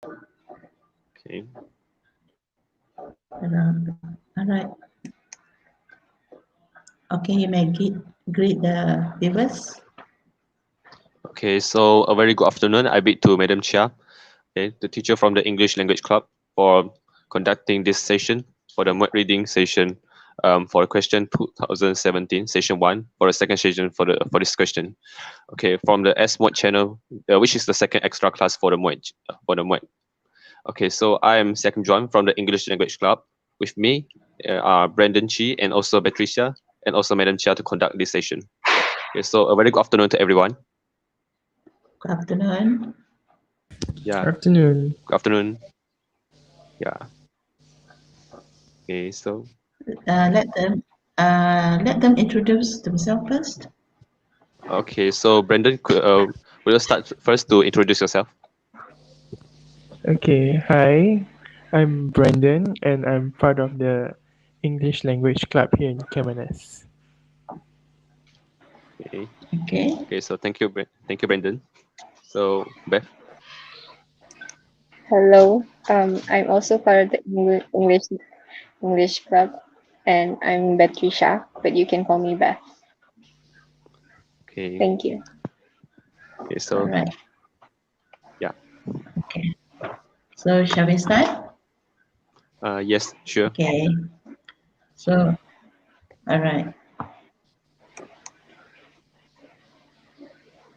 Okay. All right. Okay, you may greet the viewers. Okay, so a very good afternoon. I bid to Madam Chia, okay, the teacher from the English Language Club, for conducting this session for the Muet reading session for question 2017, session 1, for the second session for this question. Okay, from the S Muet channel, which is the second extra class for the Muet. Okay, so I am Sekim John from the English Language Club. With me are Brandon Chi and also Patricia and also Madam Chia to conduct this session. Okay, so a very good afternoon to everyone. Good afternoon. Yeah. Afternoon. Good afternoon. Yeah. Okay, so Let them introduce themselves first. okay, so Brandon, will you start first to introduce yourself? Okay, hi. I'm Brandon and I'm part of the English Language Club here in KMNS. Okay. Okay. Okay, so thank you, Brandon. So Beth. Hello, I'm also part of the English Club, and I'm Patricia, but you can call me Beth. Okay. Thank you. Okay, All so right. yeah. Okay. So shall we start? Yes, sure. Okay. So, all right.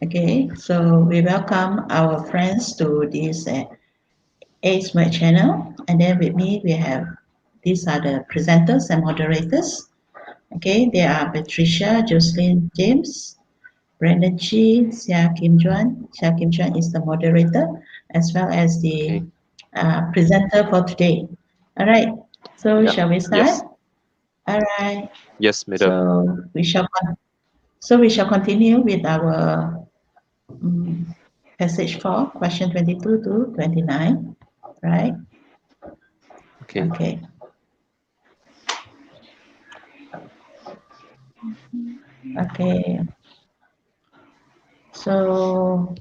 Okay. So we welcome our friends to this ACE channel, and then with me we have these are the presenters and moderators. Okay, they are Patricia, Jocelyn James, Brandon Chi, Xia Kim Juan. Xia Kim Juan is the moderator as well as the Okay. presenter for today. All right, so Yeah. shall we start? Yes. All right, Yes, madam. so we shall continue with our passage 4, question 22 to 29, right? Okay. Okay. Okay. So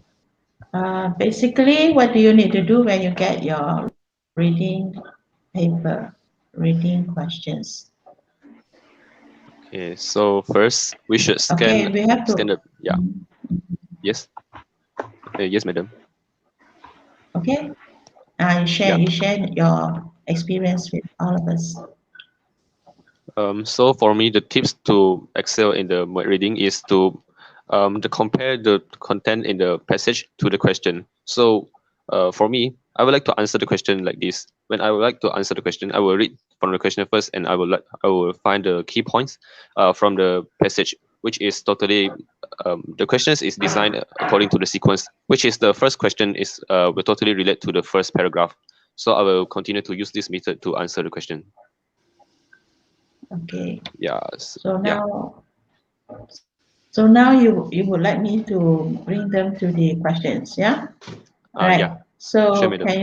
basically, what do you need to do when you get your reading paper, reading questions? Okay. So first, we should Okay, scan we have to. scan the Yes. Yes, madam. Okay, Yeah. you share your experience with all of us. So for me, the tips to excel in the reading is to compare the content in the passage to the question. So for me, I would like to answer the question like this. When I would like to answer the question, I will read from the question first, and I will find the key points from the passage, which is totally the questions is designed according to the sequence, which is the first question is will totally relate to the first paragraph. So I will continue to use this method to answer the question. Okay. Yeah. So now you would like me to bring them to the questions, yeah? All right. Yeah. So Sure, madam. can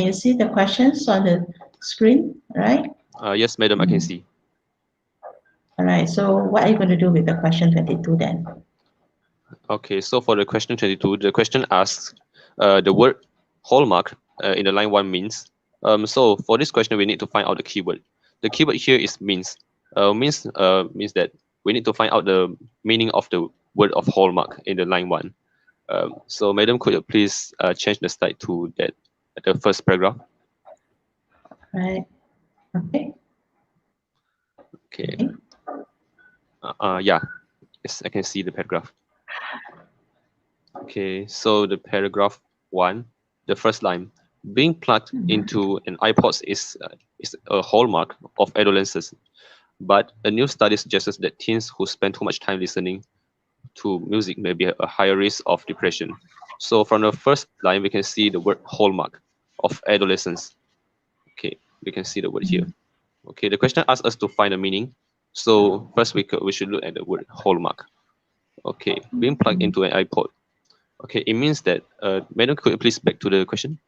you see the questions on the screen, right? Yes, madam, I can see. All right. So what are you going to do with the question 22 then? Okay, so for the question 22, the question asks the word hallmark in the line 1 means. So for this question, we need to find out the keyword. The keyword here is means. Means that we need to find out the meaning of the word of hallmark in the line 1. So madam, could you please change the slide to the first paragraph? Right. Okay. Okay. Yeah. Yes, I can see the paragraph. Okay, so the paragraph 1, the first line, being plugged into an iPod is a hallmark of adolescence. But a new study suggests that teens who spend too much time listening to music may be a higher risk of depression. So from the first line, we can see the word hallmark of adolescence. Okay, we can see the word here. Okay, the question asks us to find a meaning. So first we should look at the word hallmark. Okay, being plugged into an iPod. Okay, it means that, madam, could you please back to the question?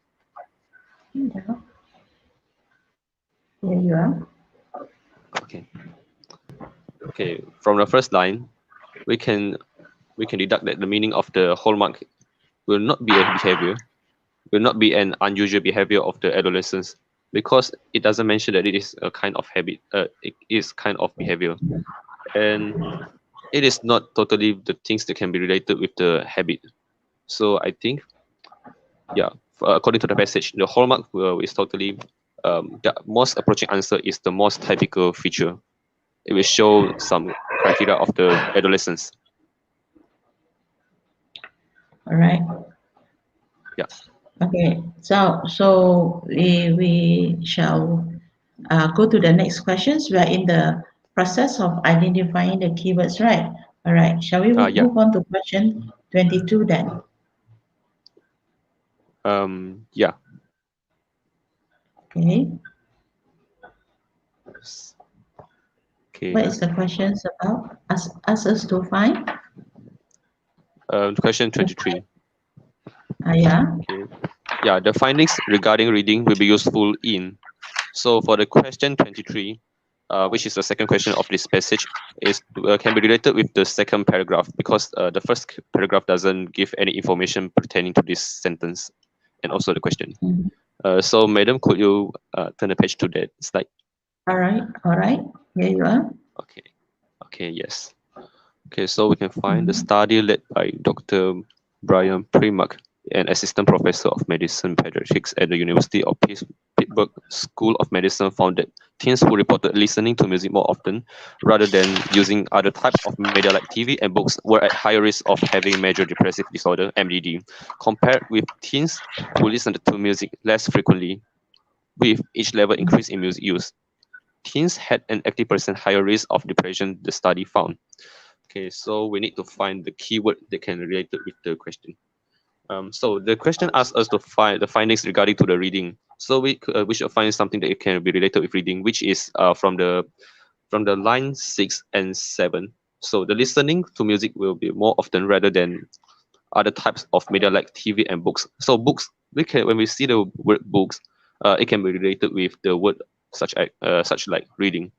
Yeah. Here you are. Okay. Okay, from the first line, we can deduct that the meaning of the hallmark will not be a behavior, will not be an unusual behavior of the adolescents because it doesn't mention that it is a kind of habit. It is kind of behavior, and it is not totally the things that can be related with the habit. So I think, yeah, according to the passage, the hallmark is totally the most approaching answer is the most typical feature. It will show some criteria of the adolescence. All right. Yeah. Okay. So we shall go to the next questions. We are in the process of identifying the keywords, right? All right. Shall we Yeah. move on to question 22 then? Yeah. Okay. Okay. What is the questions about? Ask us to find. Question 23. Yeah. Okay. Yeah, the findings regarding reading will be useful in. So for the question 23, which is the second question of this passage, is can be related with the second paragraph because the first paragraph doesn't give any information pertaining to this sentence and also the question. Mhm. So, madam, could you turn the page to that slide? All right. All right. Here you are. Okay. Okay. Yes. Okay. So we can find the Mhm. study led by Dr. Brian Primack, an assistant professor of medicine pediatrics at the University of Pittsburgh School of Medicine, found that teens who reported listening to music more often rather than using other types of media like TV and books were at higher risk of having major depressive disorder, MDD, compared with teens who listened to music less frequently with each level increase in music use. Teens had an 80% higher risk of depression, the study found. Okay, so we need to find the keyword that can relate it with the question. So the question asks us to find the findings regarding to the reading. So we should find something that it can be related with reading, which is from the line 6 and 7. So the listening to music will be more often rather than other types of media like TV and books. So books, we can when we see the word books, it can be related with the word such like reading.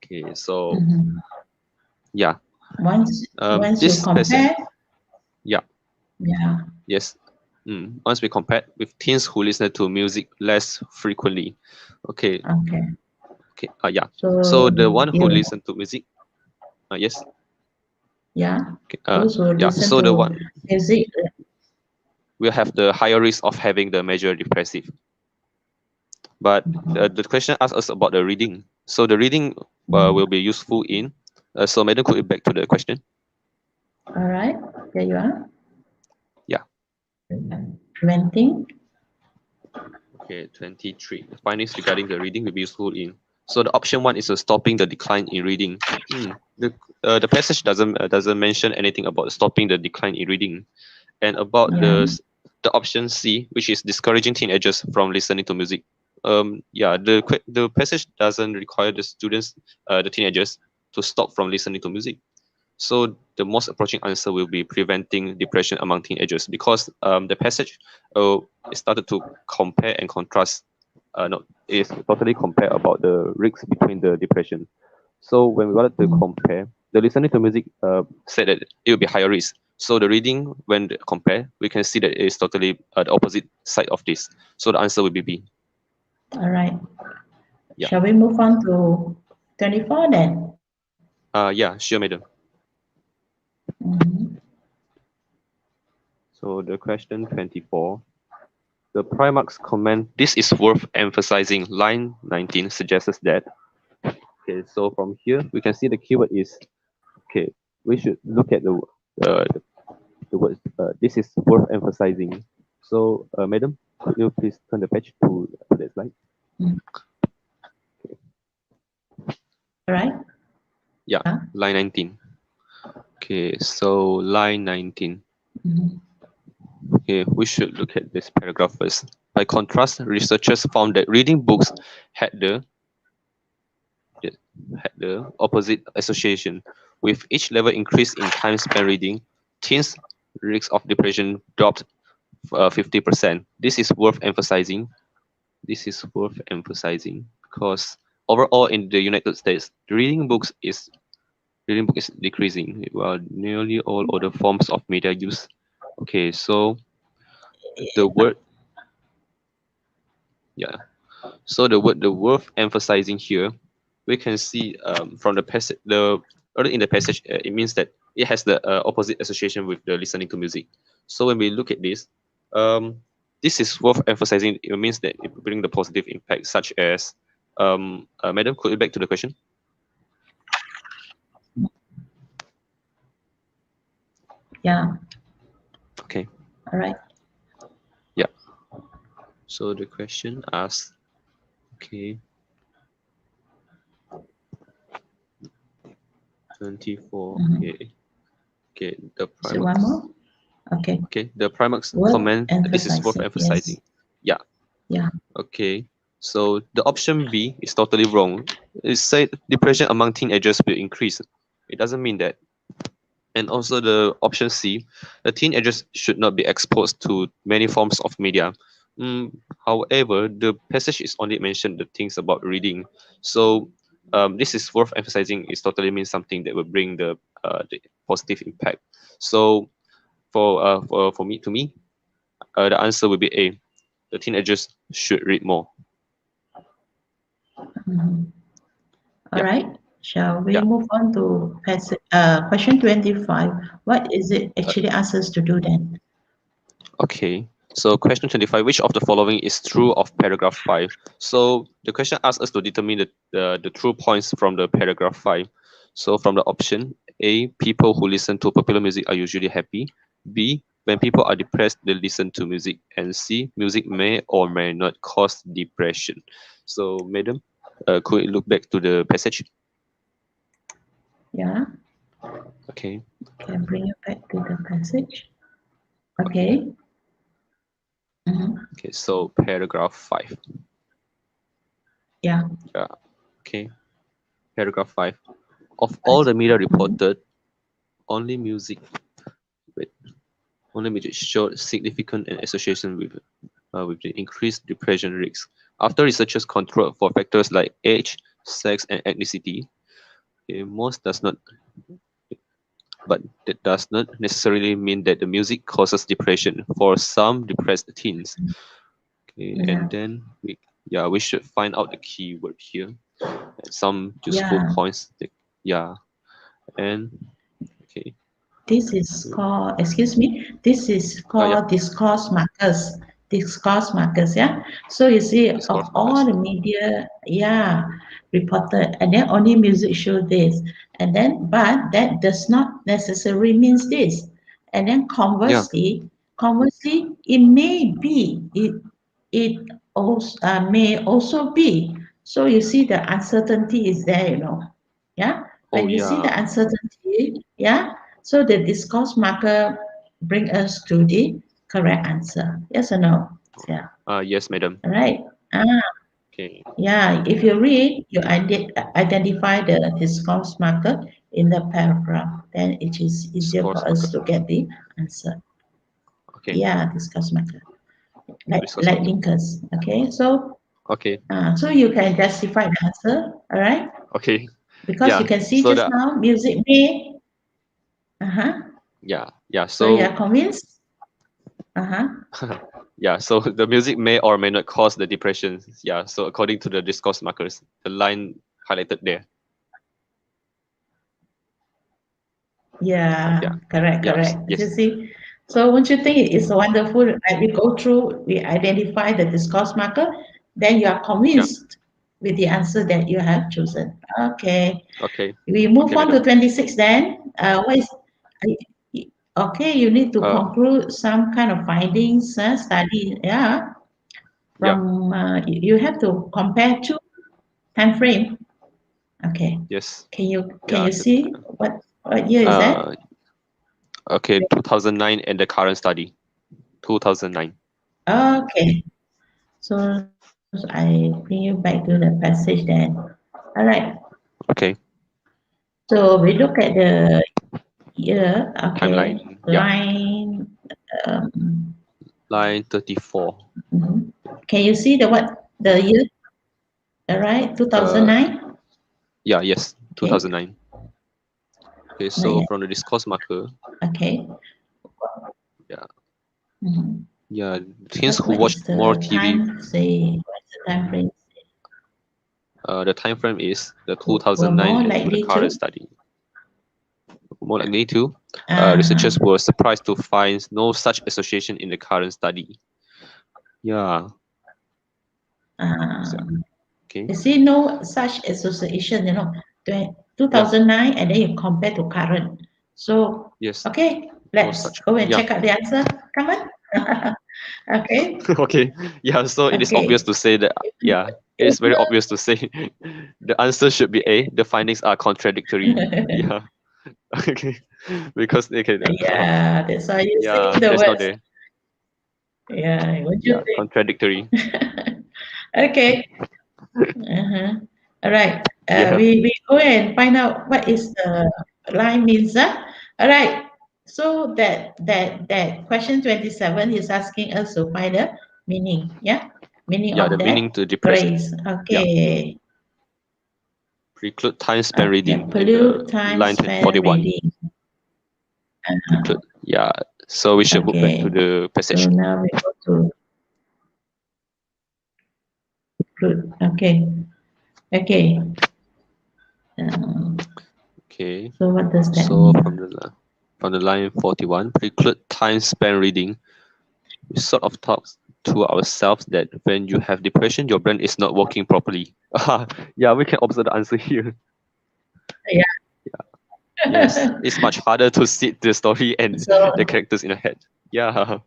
Okay, so Mhm. yeah, Once you this passage, compare, yeah, yeah. yes. Once we compare with teens who listen to music less frequently, okay, Okay. okay, yeah. So So the one who you, listen to music, yes, yeah, okay, those who yeah. listen So the to one music, will have the higher risk of having the major depressive. But the question asks us about the reading. So the reading will be useful in. So madam, could you back to the question? all right, there you are. Yeah. Preventing. Okay, 23. The findings regarding the reading will be useful in. So the option one is stopping the decline in reading. The passage doesn't mention anything about stopping the decline in reading, and about Yeah. the option C, which is discouraging teenagers from listening to music. Yeah, the passage doesn't require the students, the teenagers, to stop from listening to music. So the most approaching answer will be preventing depression among teenagers because the passage started to compare and contrast. No, it is totally compare about the risks between the depression. So when we wanted to compare, the listening to music said that it will be higher risk. So the reading, when compare, we can see that it is totally the opposite side of this. So the answer will be B. All right. Yeah. Shall we move on to 24 then? Yeah, sure, madam. Mhm. So the question 24. The Primarch's comment, this is worth emphasizing, line 19 suggests that. Okay, so from here, we can see the keyword is, okay, we should look at uh, the words, this is worth emphasizing. So, madam, could you please turn the page to that slide? All right. Yeah, Yeah. line 19. Okay, so line 19. Mhm. Okay, we should look at this paragraph first. By contrast, researchers found that reading books had the had the opposite association. With each level increase in time spent reading, teens' risk of depression dropped 50%. This is worth emphasizing. This is worth emphasizing because overall in the United States, reading book is decreasing while nearly all other forms of media use. Okay, so the word Yeah. So the worth emphasizing here, we can see from the passage, early in the passage, it means that it has the opposite association with the listening to music. So when we look at this is worth emphasizing. It means that it will bring the positive impact, such as, madam, could you back to the question? Yeah. Okay. All right. Yeah. So the question asks, okay, 24. Mhm. Okay. Okay. The Is it one primax. more? Okay. Okay. The primax Worth comment. This is worth emphasizing. emphasizing. Yes. Yeah. Yeah. Okay. So the option B is totally wrong. It said depression among teenagers will increase. It doesn't mean that. And also the option C, the teenagers should not be exposed to many forms of media. However, the passage is only mentioned the things about reading. So this is worth emphasizing. It totally means something that will bring the positive impact. So for me, to me, the answer will be A. The teenagers should read more. Mhm. All Yeah. right. Shall we Yeah. move on to question 25? What is it actually asks us to do then? Okay, so question 25, which of the following is true of paragraph 5? So the question asks us to determine the true points from the paragraph 5. So from the option A, people who listen to popular music are usually happy. B, when people are depressed, they listen to music. And C, music may or may not cause depression. So, madam, could you look back to the passage? Yeah. Okay, Can bring you back to the passage. Okay. Mhm. okay, so paragraph 5. Yeah. Yeah, okay, paragraph 5. Of all the media reported, only music with only music showed significant an association with the increased depression risks. After researchers controlled for factors like age, sex, and ethnicity, most does not, but that does not necessarily mean that the music causes depression for some depressed teens. Okay, Yeah. and then we should find out the keyword here and some useful Yeah. points. Yeah, and okay, This is called, excuse me, this is yeah, called discourse markers. Discourse markers, yeah. So you see, of discourse all markers. the media, yeah, reported, and then only music show this, and then, but that does not necessarily means this. And then Yeah. conversely, it may be, it also may also be. So you see, the uncertainty is there, you know. Yeah, Oh when you see the yeah. uncertainty, yeah, so the discourse marker bring us to the correct answer. Yes or no? Yeah. Yes, madam. All right. Ah, Okay. yeah. If you read, you identify the discourse marker in the paragraph. Then it is easier Discourse for us marker. to get the answer. Okay. Yeah, discourse marker, Discourse like marker. linkers. Okay. So, Okay. so you can justify the answer. All right. Okay. Because you Yeah. can see So just the now, music may. Uh-huh. yeah. So you So are convinced? Uh-huh. yeah. So the music may or may not cause the depression. Yeah. So according to the discourse markers, the line highlighted there. Yeah, Yeah. correct, Yeah. correct. You Yes. see, so won't you think it is wonderful? Like we go through, we identify the discourse marker, then you are Yeah. convinced with the answer that you have chosen. Okay, Okay. we move Okay, on to madam. 26 then. What is, okay, you need to Uh. conclude some kind of findings, study, yeah, Yeah. from, you have to compare two time frame. Okay, Yes. can Yeah. you see what year is that? Uh. Okay. 2009 and the current study. 2009. Okay, so I bring you back to the passage then. All right. Okay. So we look at the year. Okay, Timeline. Yeah. line. Um, Line 34. mhm. Can you see the what the year? All right, Uh. 2009. Yeah. Yes. Okay, 2009. Okay. not So yet. from the discourse marker. Okay. Yeah. Mhm. Yeah. Teens who What watch is more the TV. time? Say. Time frame. The time frame is the Were 2009 more and to the likely current to. study. More likely to. Uh-huh. Researchers were surprised to find no such association in the current study. Yeah. Okay. You see, no such association, 2009, and then you compare to current. So, Yes. okay, let's such. go and Yeah. check out the answer. Come on. Okay. Okay. Yeah. So it is Okay. obvious to say that. Yeah. It is very obvious to say the answer should be A. The findings are contradictory. Yeah. Okay. Because they can. Yeah, that's why you Yeah. say the That's not words. there. Yeah, what you Yeah. think? Contradictory. Okay. Uh-huh. All right. Yeah. We go and find out what is the line means. All right. So that question 27 is asking us to find the meaning. Yeah. Meaning Yeah. of The that meaning to depressed. phrase. Yeah. Okay. Preclude time spent reading in the Pollute time line spent 41. reading. Preclude. Yeah. So we should move back to Okay. the passage. So now we go to pollute. Okay. Okay. Okay. So what does that So mean? from the line 41, preclude time spent reading. We sort of talk to ourselves that when you have depression, your brain is not working properly. Yeah, we can observe the answer here. Yeah. Yes, it's much harder to see the story and So the characters in the head. Yeah.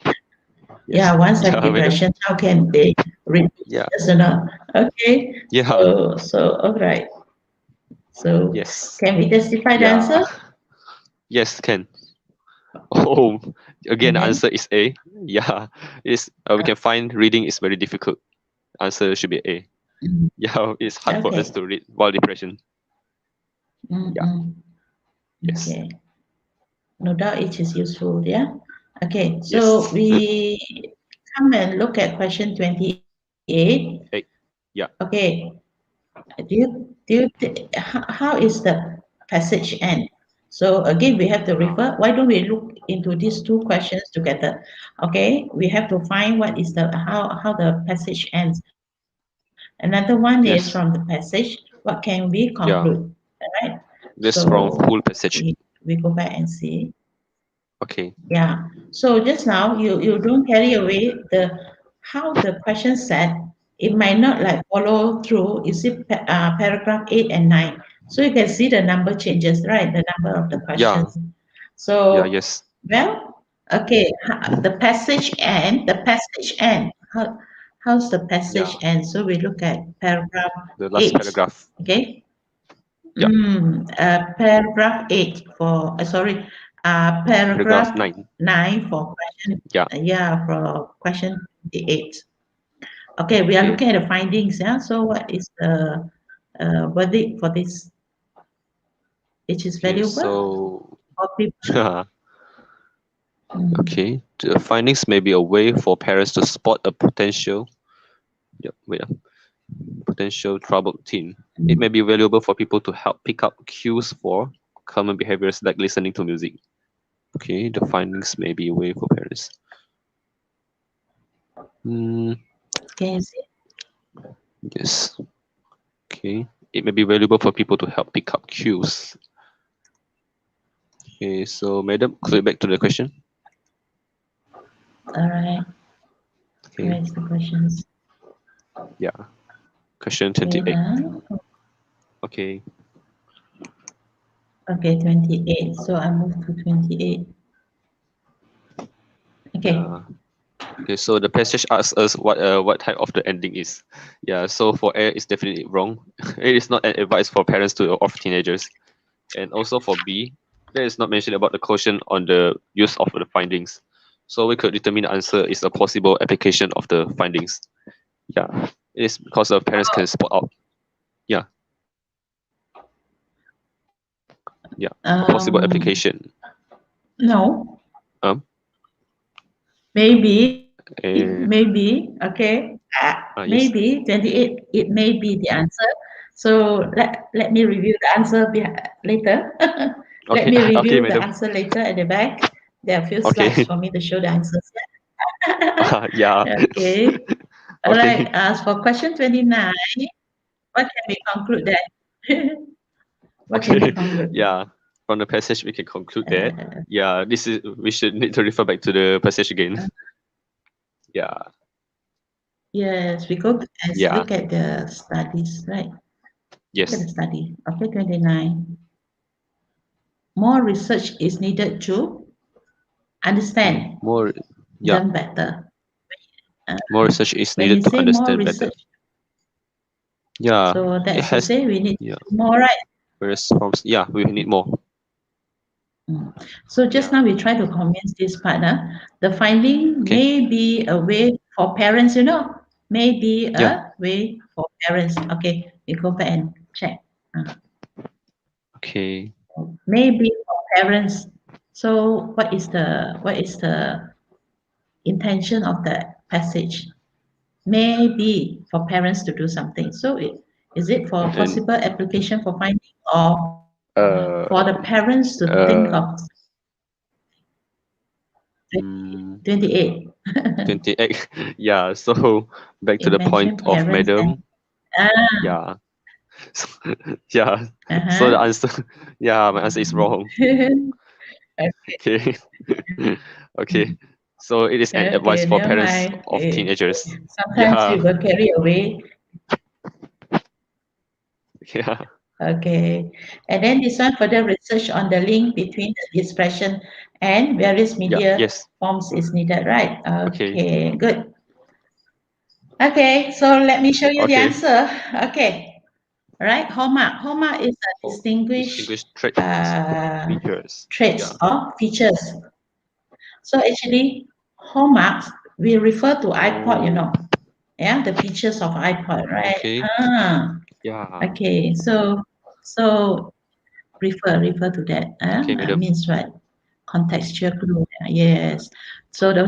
yeah, Yes. once have Yeah, madam. depression, how can they read Yeah. this or not? Okay. Yeah. So all right. So Yes. can we justify the Yeah. answer? Yes, can. Oh, again, the Okay. answer is A. Yeah, it's we can find reading is very difficult. Answer should be A. Mm, Yeah, it's hard for us Okay. to read while depression. Yeah. Mm-mm. Yes. Okay. No doubt it is useful. Yeah. Okay. So Yes. we come and look at question 28. A. Yeah. Okay. How is the passage end? So again, we have to refer. Why don't we look into these two questions together? Okay, we have to find what is the how the passage ends. Another one is from the Yes. passage. What can we conclude? Yeah. All right. This from So full passage. we go back and see. Okay. Yeah. So just now you don't carry away the how the question said. It might not like follow through. You see paragraph 8 and 9. So you can see the number changes, right? The number of the Yeah. questions. Yeah. So Yes. well, okay. The passage end. The passage end. How's the Yeah. passage end? So we look at paragraph The last 8. paragraph. Okay. Yeah. Paragraph 8 for, Paragraph paragraph 9. 9 for question, Yeah. yeah, for question 28. Okay, we are Okay. looking at the findings, yeah. So what is the verdict for this? It is Okay. valuable So. for people. Okay. The findings may be a way for parents to spot a potential. Yeah. Wait. Potential troubled teen. It may be valuable for people to help pick up cues for common behaviors like listening to music. Okay, the findings may be a way for parents. Can you see? Yes. Okay. It may be valuable for people to help pick up cues. Okay, so madam, click back to the question. All right. Okay. Where's the questions? Yeah. Question Wait, 28. Okay. Okay, 28. So I move to 28. Okay. Yeah. Okay, so the passage asks us what type of the ending is. Yeah, so for A, it's definitely wrong. It is not an advice for parents to of teenagers. And also for B, there is not mentioned about the caution on the use of the findings. So we could determine the answer is a possible application of the findings. Yeah, it is because the parents can spot out. Yeah, yeah, a possible application. No, Um, maybe, uh, okay. yes. Maybe 28, it may be the answer. So let me review the answer later. Let Okay, me okay, review the madam. answer later at the back. There are a few slides Okay. for me to show the answers. Yeah. Okay. All Okay. right. As for question 29, what can we conclude there? What can we Okay. conclude? Yeah. From the passage, we can conclude that. Uh, Yeah, we should need to refer back to the passage again. Yeah. yes, we go and Yeah. look at the studies, right? Look at the Yes. study. Okay, 29. More research is needed to understand More. Yeah. them better. More research is When you needed to say more understand better. research, Yeah. so It that's to has. say we need Yeah. more, right? Whereas from yeah, we need more. So just Yeah. now we try to convince this partner. The finding Okay. may be a way for parents, may be Yeah. a way for parents. Okay, we go back and check. Okay. Maybe for parents. So what is the intention of the passage? Maybe for parents to do something. So is it for Then possible application for finding or uh for the parents to think uh of mm, 28? 28. Yeah. So back to It the point mentioned of parents and Madam. Yeah. So, yeah. So the uh-huh. answer. Yeah, my answer is wrong. Okay. Okay. So it is an advice Okay, for never parents mind. of teenagers. Sometimes we Yeah. will carry away. Yeah. Okay. And then this one further research on the link between the expression and various Yeah. media Yes. forms is needed, right? Okay. Okay, good. Okay, so let me show you the Okay. answer. Okay, all right. Hallmark. Hallmark is a Oh, distinguished distinguished traits, features. traits Yeah. or features. So actually, hallmarks we refer to iPod, Oh. yeah, the features of iPod, right? Okay. Ah, Yeah. okay. So refer to that. Okay, madam. Means what? Contextual clue. Yes. So the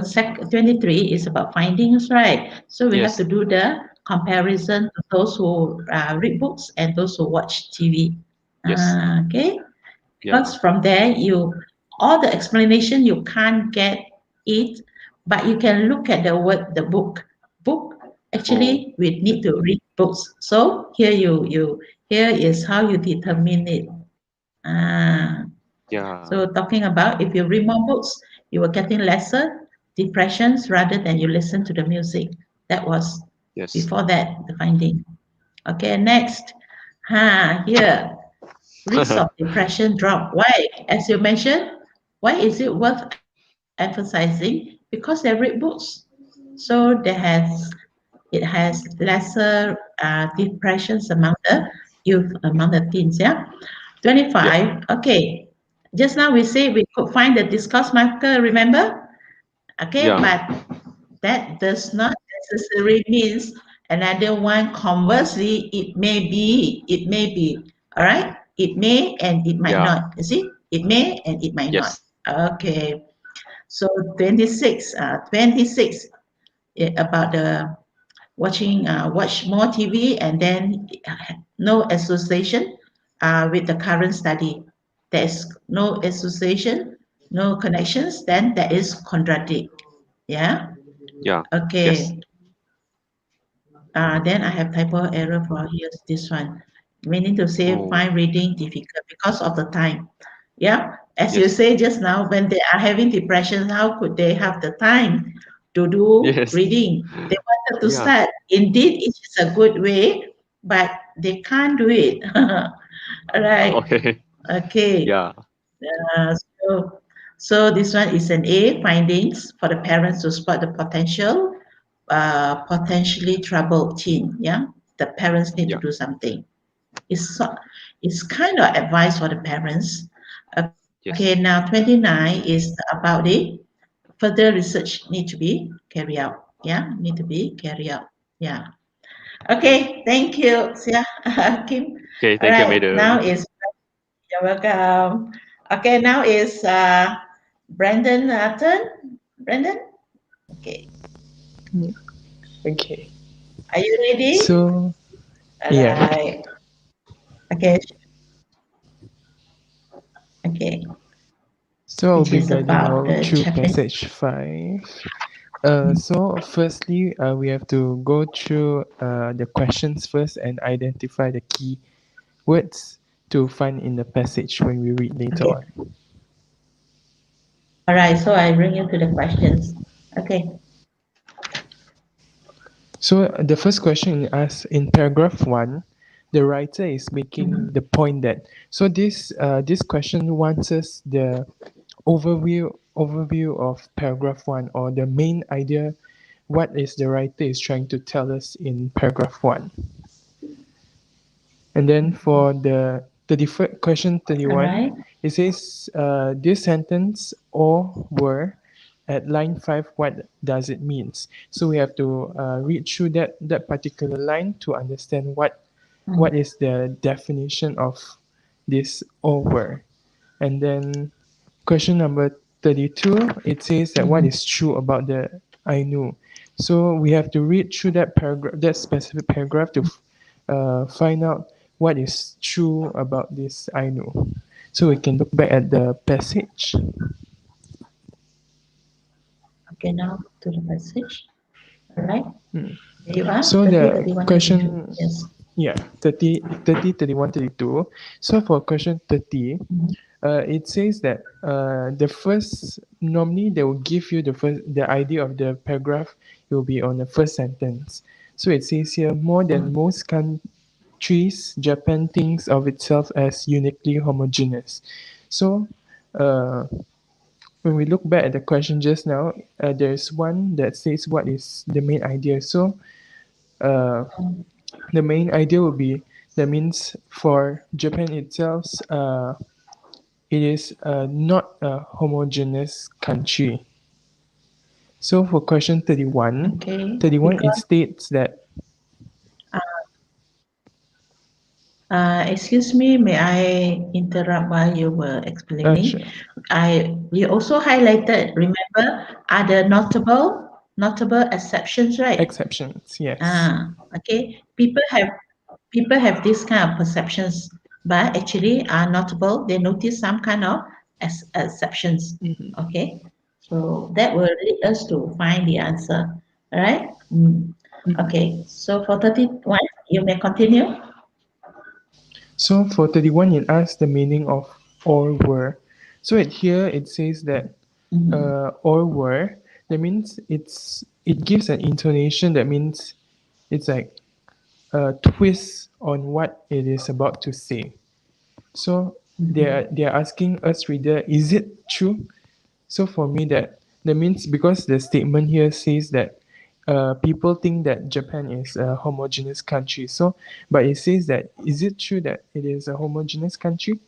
23 is about findings, right? So we have to Yes. do the comparison to those who read books and those who watch TV. Yes. Okay. Yeah. Because from there all the explanation you can't get it, but you can look at the book. Oh. Actually we need to read books, so here is how you determine it. So Yeah. talking about if you read more books, you were getting lesser depressions rather than you listen to the music. That was Yes. before that the finding. Okay, next. Here risk of depression drop. Why? As you mentioned, why is it worth emphasizing? Because they read books. So it has lesser depressions among the youth, among the teens. Yeah. Yeah. 25. Okay. Just now we say we could find the discourse marker, remember? Okay, Yeah. but that does not necessarily means another one. Conversely, it may be, all right? It may and it might Yeah. not. You see? It may and it might not. Yes. Okay. So 26, 26 about the watch more TV and then no association with the current study. There's no association, no connections, then that is contradict. Yeah. Yeah. Yes. Okay. Then I have typo error for here. This one, meaning to say Oh. find reading difficult because of the time. Yeah, as you Yes. say just now, when they are having depression, how could they have the time to do Yes. reading? They wanted to Yeah. start. Indeed, it is a good way, but they can't do it. All right. Okay. Okay. Yeah. Uh, so, so this one is an A findings for the parents to spot the potentially troubled teen. Yeah, the parents need to Yeah. do something. It's kind of advice for the parents. Okay, Yes. now 29 is about the further research need to be carried out. Yeah, need to be carried out. Yeah. Okay. Okay, thank you, Sia, Kim. Okay. All Thank you, right, now madam. is you're welcome. Okay, now is Brandon turn. Brandon, okay, Yeah. Okay. are you ready? So All yeah. right. Okay, okay. So I'll Which be is guiding about out the through chapter. passage 5. So firstly, we have to go through the questions first and identify the key words to find in the passage when we read later Okay. on. All right. So I bring you to the questions. Okay. So the first question asks in paragraph 1, the writer is making Mhm. the point that this question wants us the overview of paragraph 1, or the main idea, what is the writer is trying to tell us in paragraph 1. And then for the question All 31, right. it says this sentence or were at line 5, what does it means? So we have to read through that particular line to understand what Mm. is the definition of this or were. And then question number 32, it says that what Mhm. is true about the Ainu. So we have to read through that paragraph, that specific paragraph, to find out what is true about this Ainu. So we can look back at the passage. Okay. Now to the passage. All right. Hmm. There you are. So 30, the 31, 32. question, Yes. yeah, 30, 30, 31, 32. So for question 30, Mhm. it says that the first, normally they will give you the idea of the paragraph. It will be on the first sentence. So it says here, more than most countries, Japan thinks of itself as uniquely homogeneous. So when we look back at the question just now, there's one that says what is the main idea. So uh, Mm. the main idea will be, that means for Japan itself, it is not a homogeneous country. So for question 31, Okay. 31 it Because states that, excuse me, may I interrupt while you were explaining? sure, We also highlighted, remember, other notable exceptions, right? exceptions, yes. Okay. People have this kind of perceptions, but actually are notable. They notice some kind of exceptions. Mhm. Okay. So that will lead us to find the answer. All right. Mm. Mhm. Okay. So for 31, you may continue. So for 31, it asks the meaning of or were. So here it says that Mhm. or were, that means it gives an intonation, that means it's like a twist on what it is about to say. So Mhm. they are asking us reader, is it true? So for me, that means, because the statement here says that people think that Japan is a homogeneous country. So, but it says that, is it true that it is a homogeneous country?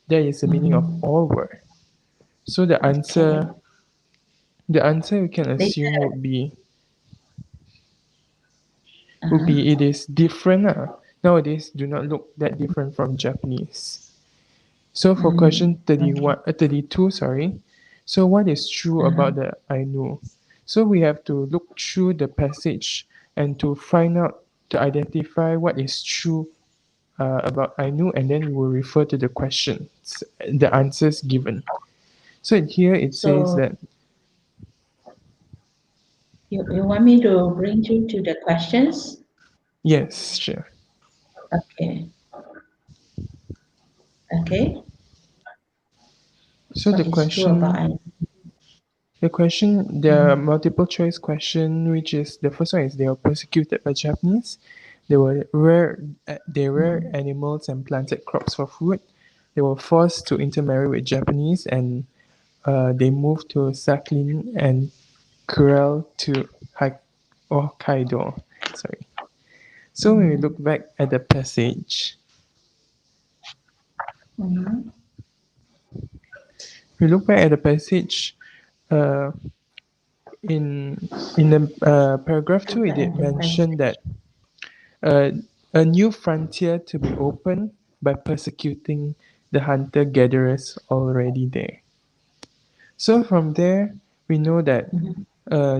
That is the meaning of Mhm. all were. So Okay. the answer we can assume Later. would Uh-huh. be it is different. Nowadays, do not look that different from Japanese. So for question Okay. 32, sorry. So what is true Uh-huh. about the Ainu? So we have to look through the passage and to find out, to identify what is true about Ainu, and then we will refer to the questions, the answers given. So here it says So that, you want me to bring you to the questions? yes, sure. Okay. Okay. So What is true about I? the Mhm. multiple choice question, which is the first one, is they were persecuted by Japanese. They were rare. They rare Mhm. animals and planted crops for food. They were forced to intermarry with Japanese, and they moved to Sakhalin and Kuril to Hokkaido. Sorry. So when we Mhm. look back at the passage, Mhm. we look back at the passage. Uh, in the paragraph 2, it Look did at the mention passage. that uh, a new frontier to be opened by persecuting the hunter gatherers already there. So from there, we know that Mhm.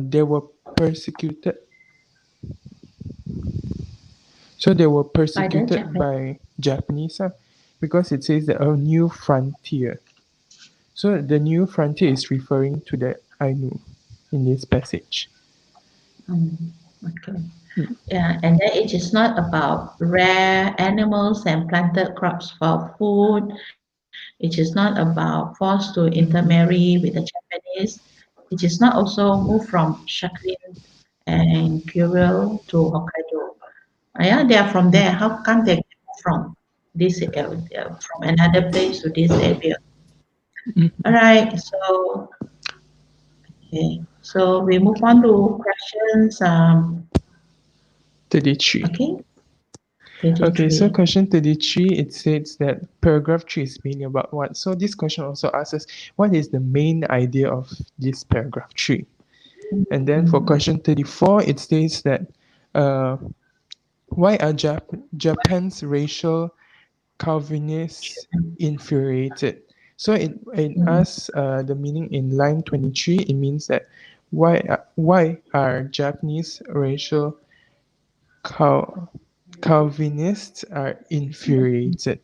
they were persecuted. So they were By the persecuted Japanese. by Japanese, because it says that a new frontier. So the new frontier is referring to the Ainu. in this passage. Mm, okay. Mm. Yeah, and then it is not about rare animals and planted crops for food. It is not about forced to Mhm. intermarry with the Japanese. It is not also moved from Shaklin and Kyoto to Hokkaido. Yeah, they are from there. How come they come from this from another place to this area? All Mhm. right. Okay. So we move on to questions. 33. Okay. Okay, so 33. question 33, it says that paragraph 3 is meaning about what? So this question also asks us, what is the main idea of this paragraph 3? And then for Mm, question 34, it states that uh, why are Japan's racial Calvinists infuriated? So it mm, asks the meaning in line 23. It means that why are Japanese racial Cal- Calvinists are infuriated?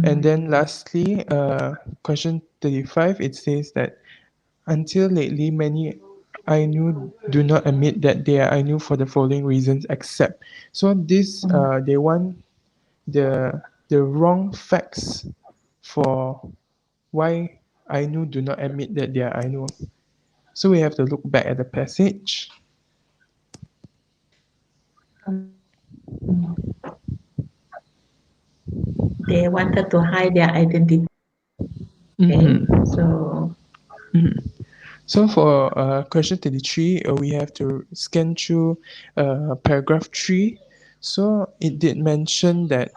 And mm, then lastly, question 35, it says that until lately, many Ainu do not admit that they are Ainu for the following reasons, except. So this, mm. they want the wrong facts for why Ainu do not admit that they are Ainu. So we have to look back at the passage. They wanted to hide their identity. Okay. Mm-hmm. So Mm-hmm. So for question 33, we have to scan through paragraph 3. So it did mention that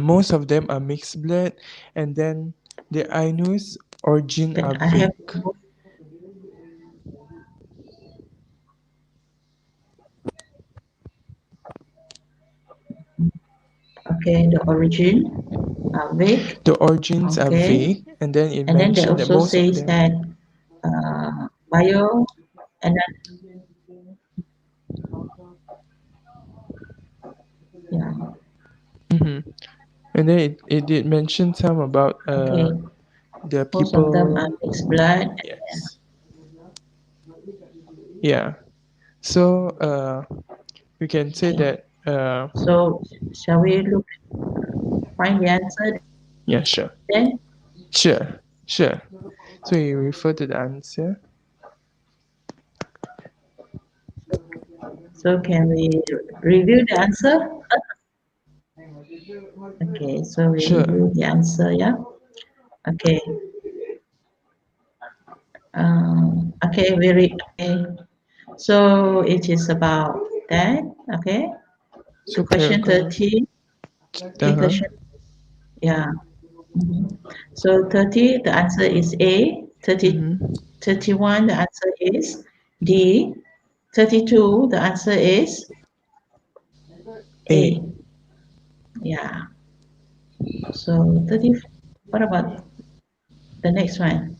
most of them are mixed blood, and then the Ainu's origin but are I have vague. okay the origin vague. The origins are Okay. vague, and then it And then they mentioned that also most of says them. that bio and yeah. Mhm. And then it did mention some about Okay. the Most of them are people. mixed blood. Yes. Yeah. So we can say Okay. that. So shall we look find the answer Yeah. then? Sure. Sure. Sure. So you refer to the answer. So can we review the answer? Okay, so we Sure. review the answer, yeah. Okay. Okay. So it is about that. Okay. So Question paragraph. 30. Okay, Uh-huh. question. Yeah. Mhm. So 30, the answer is A. 30, Mm-hmm. 31, the answer is D. 32, the answer is A. A. Yeah. So 30, what about the next one?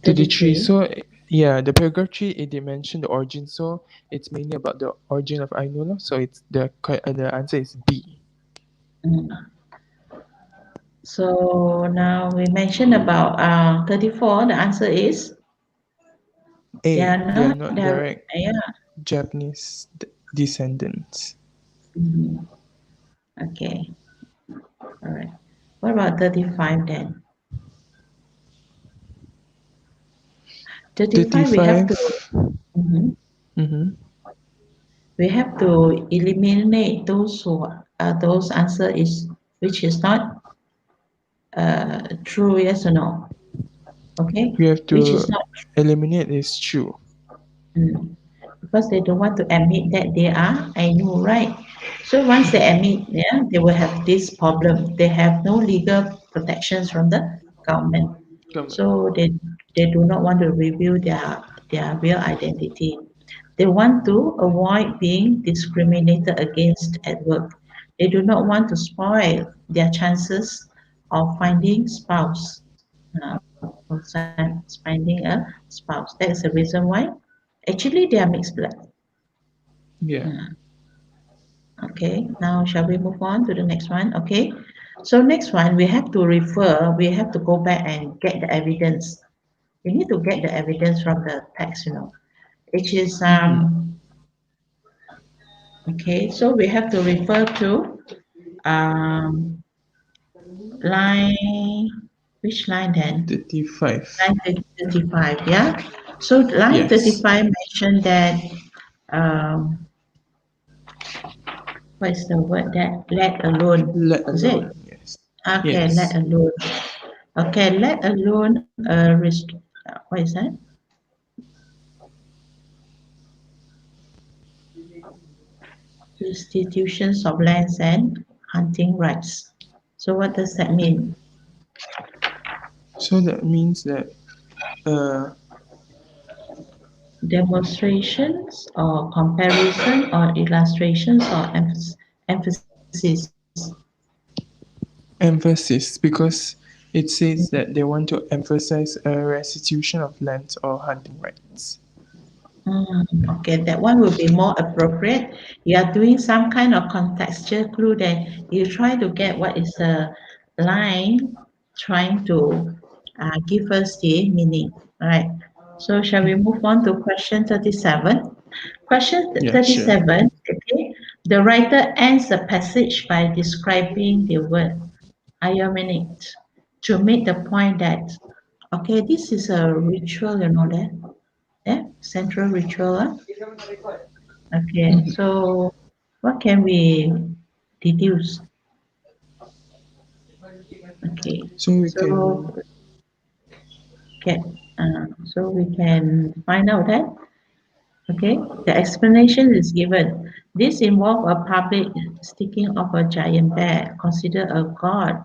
33. 33. So yeah, the paragraph 3 it did mention the origin. So it's mainly about the origin of Ainu. So it's the answer is B. Mm. So now we mentioned about 34. The answer is they A. are They are not, not they're, direct yeah. Japanese descendants. Mhm. Okay. All right. What about 35 then? 35, 35. mhm, Mm-hmm. we have to eliminate those who those answer is which is not true, yes or no? Okay, We have which to is not eliminate is true. true. Because they don't want to admit that they are I know, right? So once they admit, yeah, they will have this problem. They have no legal protections from the government. Come on. So they do not want to reveal their real identity. They want to avoid being discriminated against at work. They do not want to spoil their chances of finding spouse. Finding a spouse. That is the reason why. Actually, they are mixed blood. Yeah. Uh, Okay, now shall we move on to the next one? Okay, so next one we have to refer, we have to go back and get the evidence. You need to get the evidence from the text, which is okay. So we have to refer to um, line, which line then? 35. Line 35, yeah. So line Yes. 35 mentioned that what is the word that let alone? Let Is it? alone. Yes. Okay, let Yes. alone. Okay, let alone what is that? Restitutions of lands and hunting rights. So what does that mean? So that means that uh, Demonstrations or comparison or illustrations or emphasis. emphasis, because it says that they want to emphasize a restitution of lands or hunting rights. Okay, that one will be more appropriate. You are doing some kind of contextual clue that you try to get what is the line trying to give us the meaning. All right. So shall we move on to question 37? Question Yeah, sure. 37, okay. The writer ends the passage by describing the word ayomenic to make the point that, okay, this is a ritual, that. Yeah, central ritual. Okay, so what can we deduce? Okay, So we so can, get so we can find out that. Okay, the explanation is given. This involves a public sticking of a giant bear, considered a god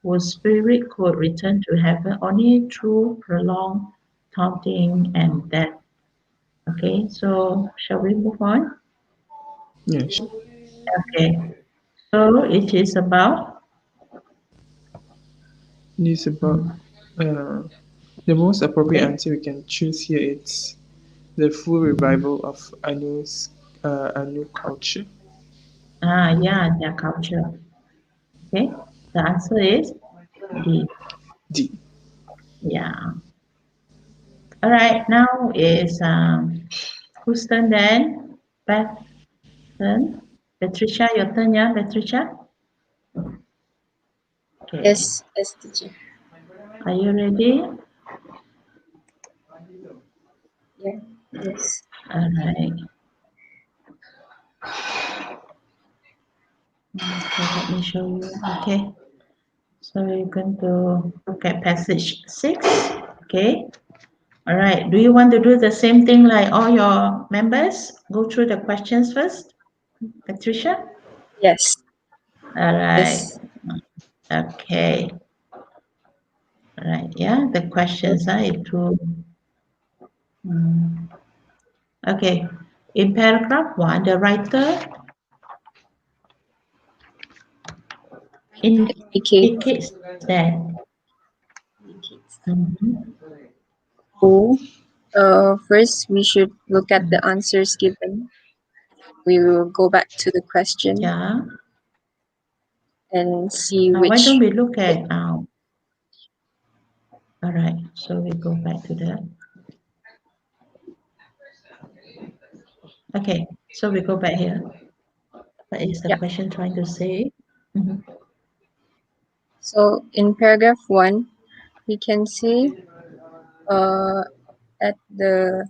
whose spirit could return to heaven only through prolonged taunting and death. Okay, so shall we move on? yeah, sure. Okay, so it is about This is about the most appropriate okay. answer we can choose here is the full revival of Anu culture. Yeah, their culture. Okay, the answer is D. D. Yeah. All right. Now is whose turn then? Beth turn. Patricia, your turn. Yeah, Patricia. Okay. Yes, teacher. Are you ready? Yeah. Yes. All right. Okay, let me show you. Okay. So we're going to look at passage 6. Okay. All right. Do you want to do the same thing like all your members? Go through the questions first, Patricia? Yes. All right. Yes. Okay. All right. Yeah. The questions are to. mm, Okay. In paragraph 1, the writer Indicate indicates that. Mhm, who. First, we should look at the answers given. We will go back to the question yeah. and see Why don't which. we look at. All right. So we go back to the. Okay. So we go back here. What is the Yeah. question trying to say? Mhm. So in paragraph 1, we can see uh, at the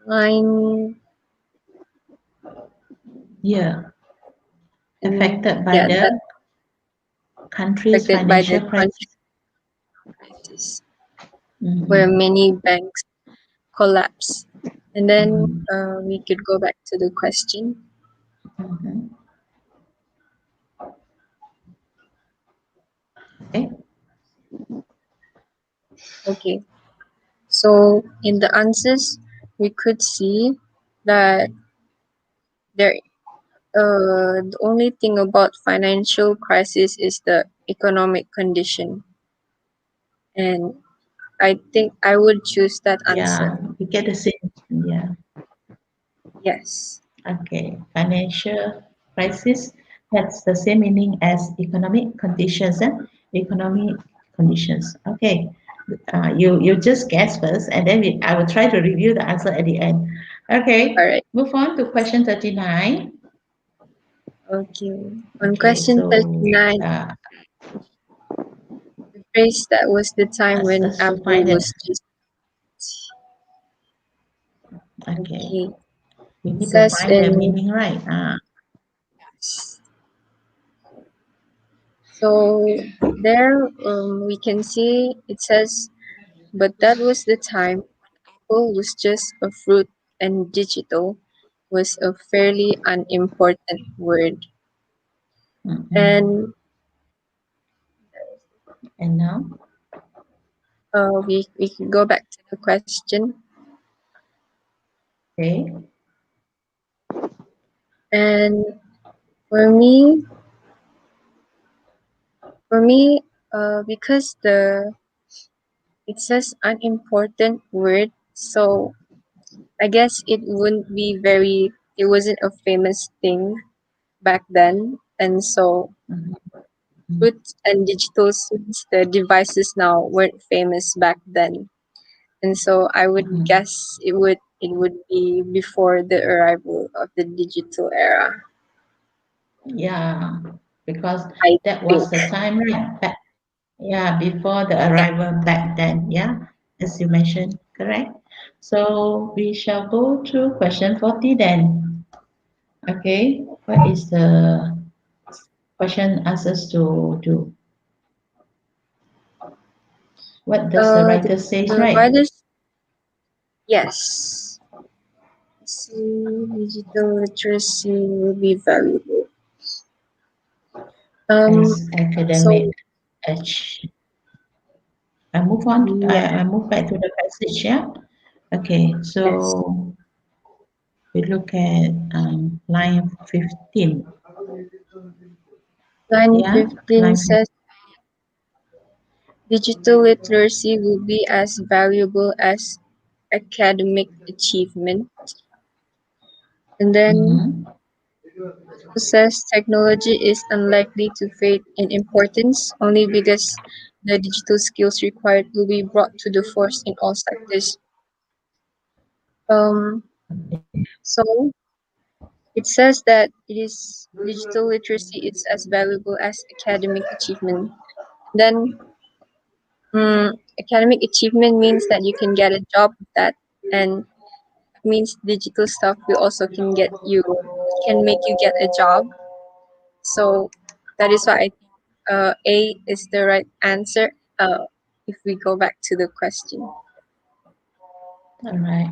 line, Yeah. Affected by yeah, that the country's affected by the financial crisis. country crisis, where Mhm, many banks collapse. And then mhm, we could go back to the question. mhm. Okay. Okay. So in the answers, we could see that there the only thing about financial crisis is the economic condition. And I think I would choose that answer. Yeah. We get the same. Yeah. Yes. Okay, financial crisis, that's the same meaning as economic conditions. Economic conditions. Okay, You just guess first, and then I will try to review the answer at the end. Okay, Alright. move on to question 39. Okay. On Okay, question so 39, the phrase that was the time ask when us to Apple find it. was just Okay, okay. we It need to says find the in meaning, right? so there we can see it says, but that was the time Apple was just a fruit and digital was a fairly unimportant word. Mm-mm. And And now, we can go back to the question. okay, And for me, for me, because it says unimportant word, so I guess it wasn't a famous thing back then, and so mhm, fruits and digital since the devices now weren't famous back then, and so I would mhm. guess it would be before the arrival of the digital era. Yeah, because I that think. was the time, right? Back, yeah, before the Yeah. arrival back then. Yeah, as you mentioned, correct. So we shall go to question 40 then. Okay, what is the question answers to do? What does the The writer says, right? writers, yes. See, digital literacy will be valuable. Um. As academic So edge. I move on. yeah, I move back to the passage. Yeah. Okay. yes. So we look at line 15. Line Yeah. 15 Line 15. says digital literacy will be as valuable as academic achievement. And then Mm-hmm. it says technology is unlikely to fade in importance only because the digital skills required will be brought to the force in all sectors. Um, so it says that it is digital literacy is as valuable as academic achievement. Then academic achievement means that you can get a job with that, and means digital stuff will also can make you get a job. So that is why I think A is the right answer. If we go back to the question. All right.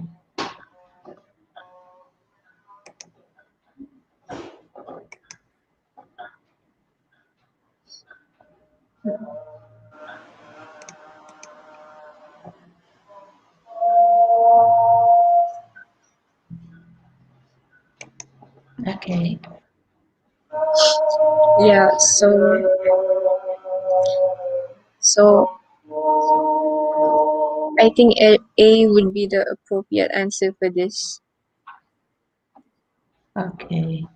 Okay. Yeah. So I think A would be the appropriate answer for this. Okay.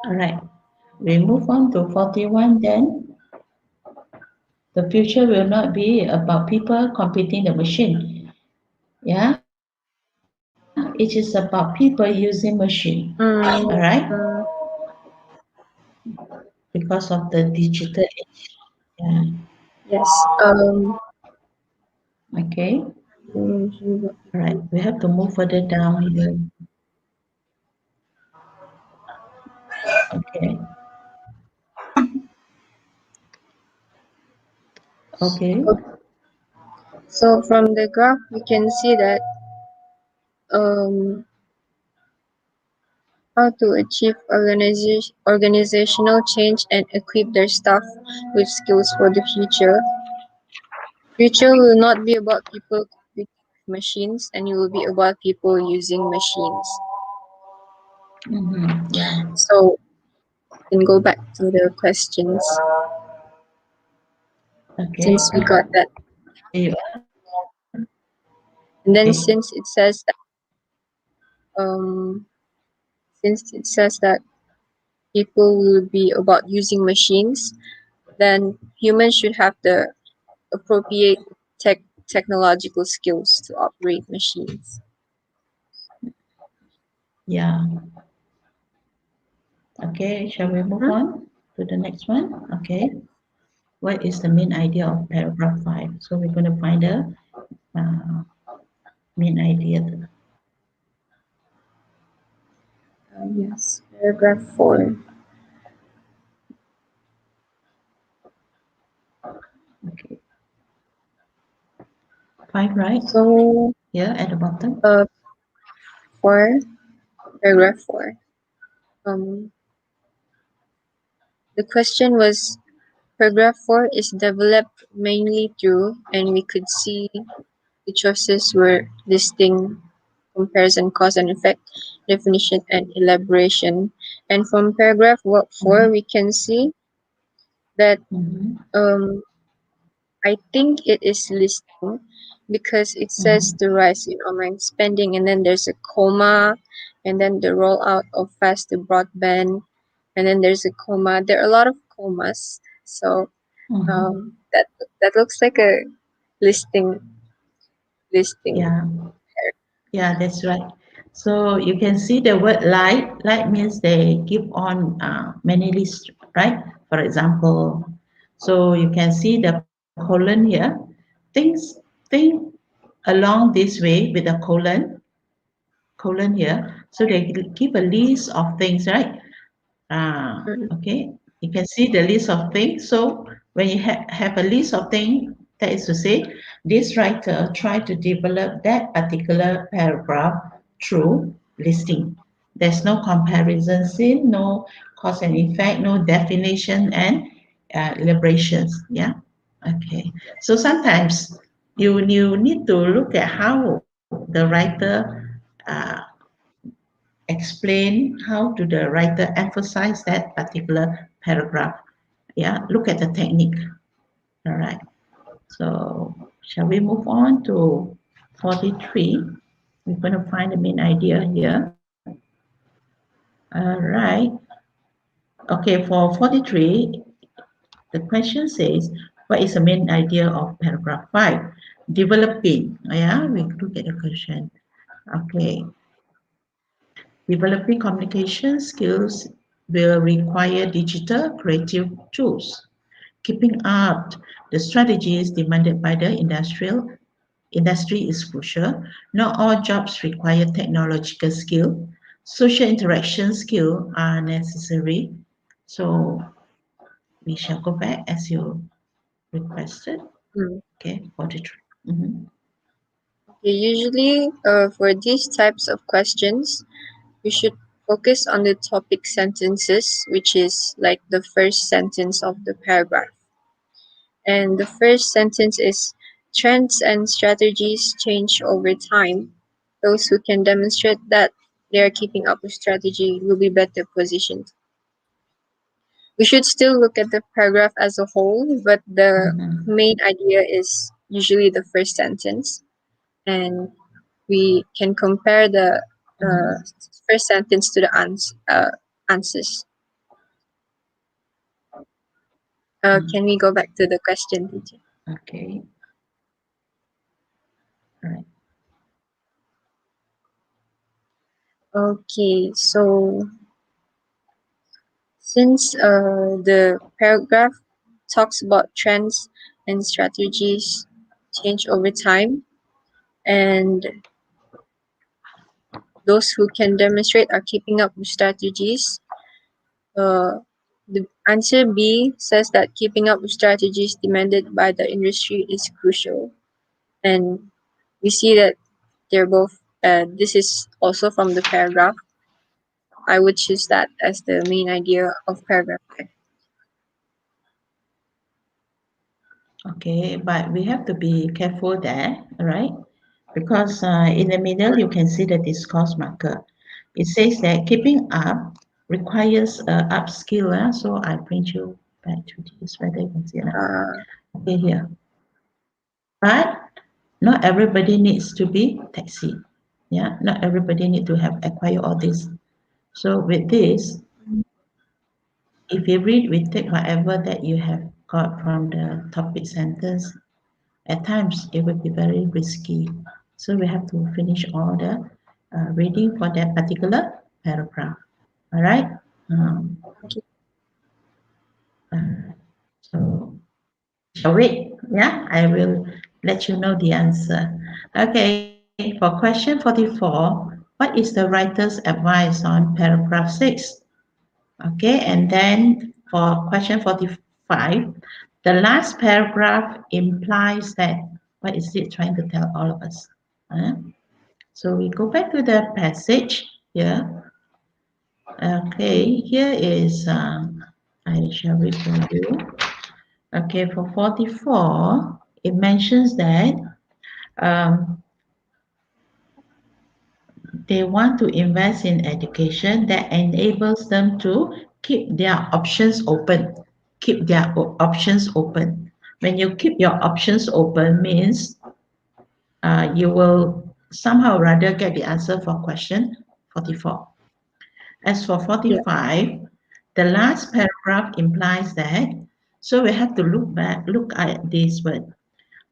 All right. We move on to 41 then. The future will not be about people competing the machine. Yeah. It is about people using machine. All right. Mm, Because of the digital age. Yeah. yes. Okay. Mm, All right. We have to move further down here. Okay. Okay. so from the graph, we can see that um, how to achieve organizational change and equip their staff with skills for the future. Future will not be about people competing with machines, and it will be about people using machines. Mm-hmm. Yeah. So we can go back to the questions Okay. since we got that. There you are. And then Okay. um since it says that people will be about using machines, then humans should have the appropriate technological skills to operate machines. Yeah. Okay, shall we move Mhm. on to the next one? Okay. What is the main idea of paragraph 5? So we're going to find the uh, main idea. Yes, paragraph 4. Okay. 5, right? So, Here at the bottom. 4, paragraph 4. Um, the question was paragraph 4 is developed mainly through, and we could see the choices were listing, comparison, cause and effect, definition, and elaboration. And from paragraph 4, we can see that Mm-hmm. um, I think it is listing because it says Mm-hmm. the rise in online spending, and then there's a comma, and then the rollout of fast broadband, and then there's a comma. There are a lot of commas, so Mm-hmm. that looks like a listing listing. Yeah. Yeah, that's right. So you can see the word light. Light means they give on many lists, right? For example, so you can see the colon here. Think along this way with a colon here. So they give a list of things, right? Mm, Okay, you can see the list of things. So when you have a list of things, that is to say, this writer tried to develop that particular paragraph through listing. There's no comparison scene, no cause and effect, no definition and elaborations. Yeah. Okay. So sometimes you need to look at how the writer explain, how do the writer emphasize that particular paragraph. Yeah, look at the technique. All right. So shall we move on to 43? We're going to find the main idea here. All right. Okay, for 43, the question says, what is the main idea of paragraph 5? Developing. Yeah, we look at the question. Okay. Developing communication skills will require digital creative tools. Keeping up the strategies demanded by the industry is crucial. Not all jobs require technological skill. Social interaction skills are necessary. So we shall go back as you requested. mm. Okay, 43. Mm-hmm. Okay, usually, for these types of questions, we should focus on the topic sentences, which is like the first sentence of the paragraph. And the first sentence is trends and strategies change over time. Those who can demonstrate that they are keeping up with strategy will be better positioned. We should still look at the paragraph as a whole, but the Mm-hmm. main idea is usually the first sentence. And we can compare the Mm-hmm. first sentence to the answers. Can we go back to the question, teacher? Okay, all right. Okay, so since the paragraph talks about trends and strategies change over time, and those who can demonstrate are keeping up with strategies, uh, the answer B says that keeping up with strategies demanded by the industry is crucial. And we see that they're both, this is also from the paragraph. I would choose that as the main idea of paragraph 5. Okay, but we have to be careful there, all right? Because in the middle, you can see the discourse marker. It says that keeping up requires upskill. So I bring you back to this, whether you can see it. Uh, Okay, here. But not everybody needs to be taxi. Yeah, not everybody need to have acquire all this. So with this, if you read, we take whatever that you have got from the topic sentence, at times it will be very risky. So we have to finish all the reading for that particular paragraph. All right. Um, Okay. so shall we? Yeah, I will let you know the answer. Okay, for question 44, what is the writer's advice on paragraph 6? Okay, and then for question 45, the last paragraph implies that what is it trying to tell all of us? Huh? So we go back to the passage here. Okay, here is, I shall read for you. Okay, for 44, it mentions that um, they want to invest in education that enables them to keep their options open. Keep their options open. When you keep your options open means you will somehow rather get the answer for question 44. As for Yeah. 45, the last paragraph implies that, so we have to look at this word.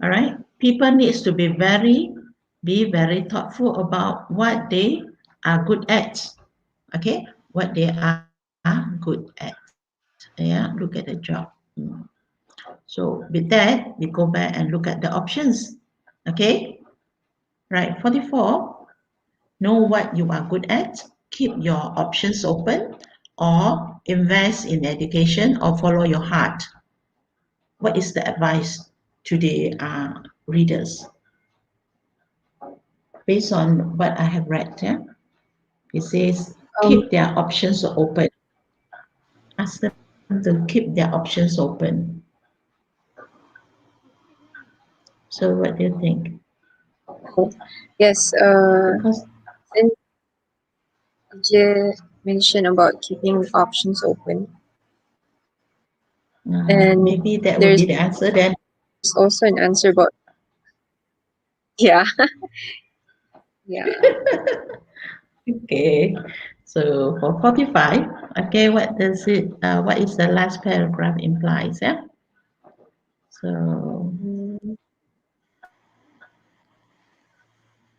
All right, people needs to be very thoughtful about what they are good at. Okay, what they are good at. Yeah, look at the job. So with that, we go back and look at the options. Okay, right. 44. Know what you are good at. Keep your options open, or invest in education, or follow your heart. What is the advice to the readers based on what I have read? Yeah? It says Um. keep their options open. Ask them to keep their options open. So what do you think? Oh, yes. Because Since you mentioned about keeping options open, and maybe that would there's be the answer then. also an answer about yeah, yeah. Okay. So for 45, okay, what is the last paragraph implies? Yeah. So Mm,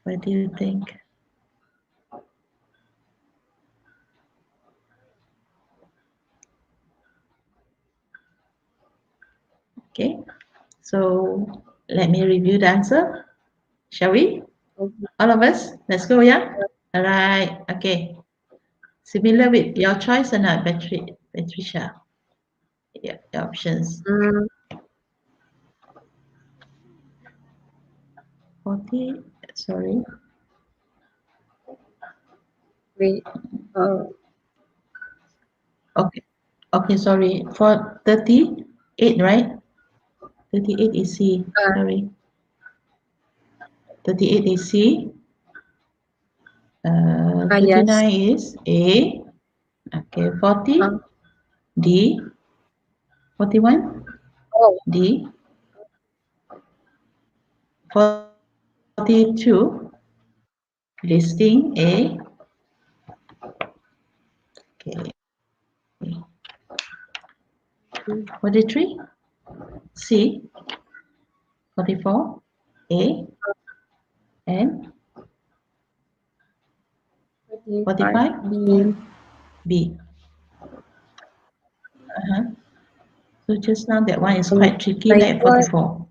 what do you think? Okay. So let me review the answer. Shall we? okay. All of us? Let's go, yeah? All right. Okay. Similar with your choice or not, Patricia? Yeah, the options. Mm, 40, sorry. wait. Okay. Okay, sorry. For 38, right? 38 is C. Uh, Sorry. 38 is C. yes. 39 is A. Okay, 40, Uh, D. 41, oh, D. 42, listing A. Okay. 43, C. 44, A. And 45 45, B. B. Uh-huh. So just now that one is Um, quite tricky, I like thought 44.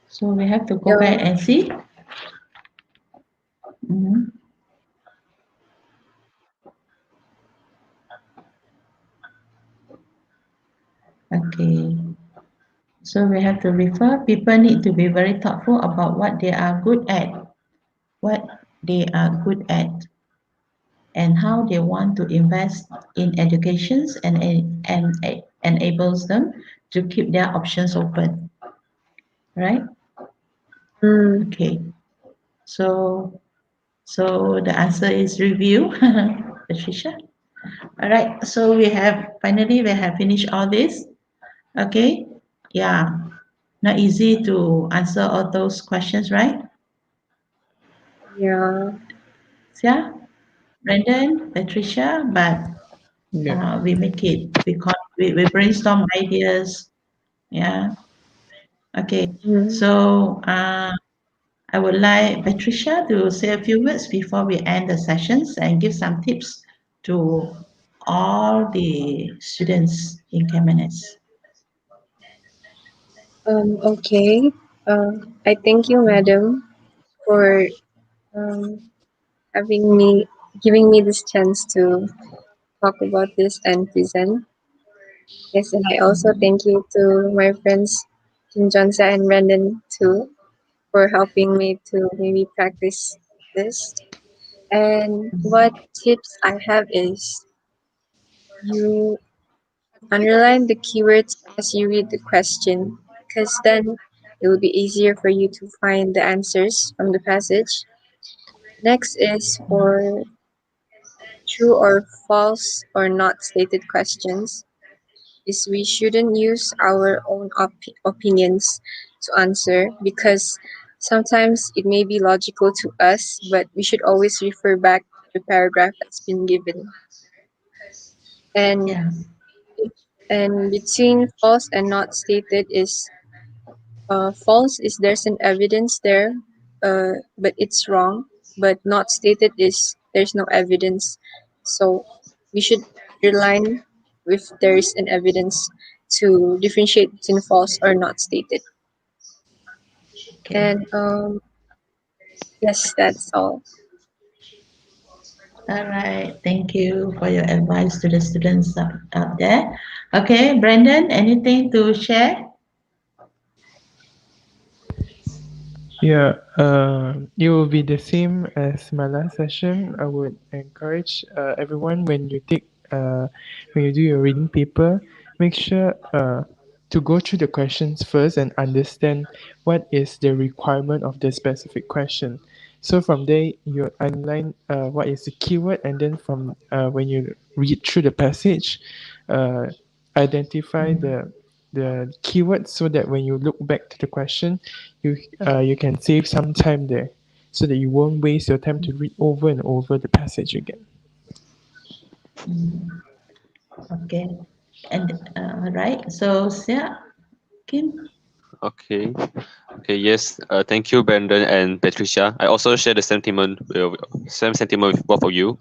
So we have to go back yeah. and see. Mhm. Okay. So we have to refer. People need to be very thoughtful about what they are good at, what they are good at, and how they want to invest in educations and enables them to keep their options open. Right? Mm, Okay. So so the answer is review, Patricia. All right. So we have finished all this. Okay. Yeah. Not easy to answer all those questions, right? yeah. Yeah. Brandon, Patricia, but Yeah. we make it. We we brainstorm ideas. Yeah. Okay. Mm. So I would like Patricia to say a few words before we end the sessions and give some tips to all the students in KMNS. Okay. I thank you, madam, for um, having me, giving me this chance to talk about this and present. Yes, and I also thank you to my friends, Kim Jonsa and Brandon, too, for helping me to maybe practice this. And what tips I have is you underline the keywords as you read the question, because then it will be easier for you to find the answers from the passage. Next is for true or false or not stated questions. Is we shouldn't use our own opinions to answer, because sometimes it may be logical to us, but we should always refer back to the paragraph that's been given. And Yeah. and between false and not stated is false is there's an evidence there, but it's wrong. But not stated is there's no evidence. So we should underline if there is an evidence to differentiate between false or not stated. Okay. And yes, that's all. All right. Thank you for your advice to the students out there. Okay, Brandon, anything to share? Yeah, it will be the same as my last session. I would encourage everyone when you do your reading paper, make sure to go through the questions first and understand what is the requirement of the specific question. So from there, you underline what is the keyword, and then from when you read through the passage, uh, identify the keywords so that when you look back to the question, you can save some time there, so that you won't waste your time to read over and over the passage again. Mm, okay. And all right. So, yeah, Kim. Okay. Okay. Yes. Thank you, Brandon and Patricia. I also share the same sentiment with both of you.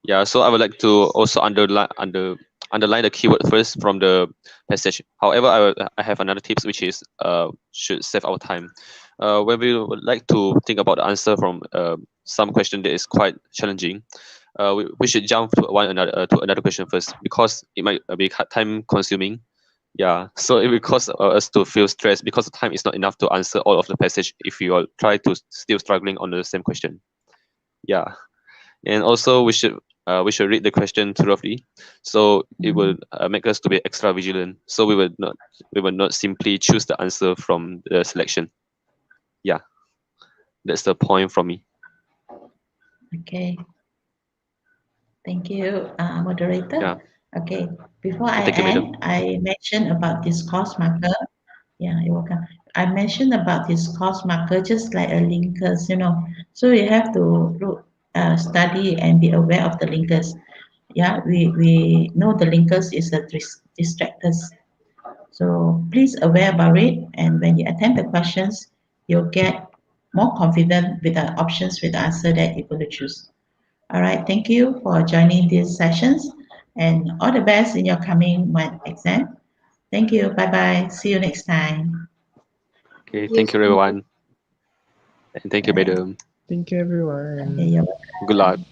Yeah. So I would like to also underline the keyword first from the passage. However, I have another tips, which is should save our time. When we would like to think about the answer from some question that is quite challenging, we should jump to another question first, because it might be time consuming. Yeah, so it will cause us to feel stressed because the time is not enough to answer all of the passage if you are try to still struggling on the same question. Yeah, and also we should read the question thoroughly, so it will Mm, make us to be extra vigilant. So we will not simply choose the answer from the selection. Yeah, that's the point from me. okay. Thank you, moderator. Yeah, Okay. Before and I thank you, madam. end, I mentioned about this course marker. Yeah, you're welcome. I mentioned about this course marker just like a linkers, So you have to look, study and be aware of the linkers. Yeah, we know the linkers is a distractors. So please aware about it. And when you attempt the questions, you'll get more confident with the options with the answer that you're going to choose. All right. Thank you for joining these sessions and all the best in your coming month exam. Thank you. Bye bye. See you next time. Okay, Thank thank you, you. everyone, and thank you, All right. madam. Thank you, Okay, everyone. you're Good luck. welcome.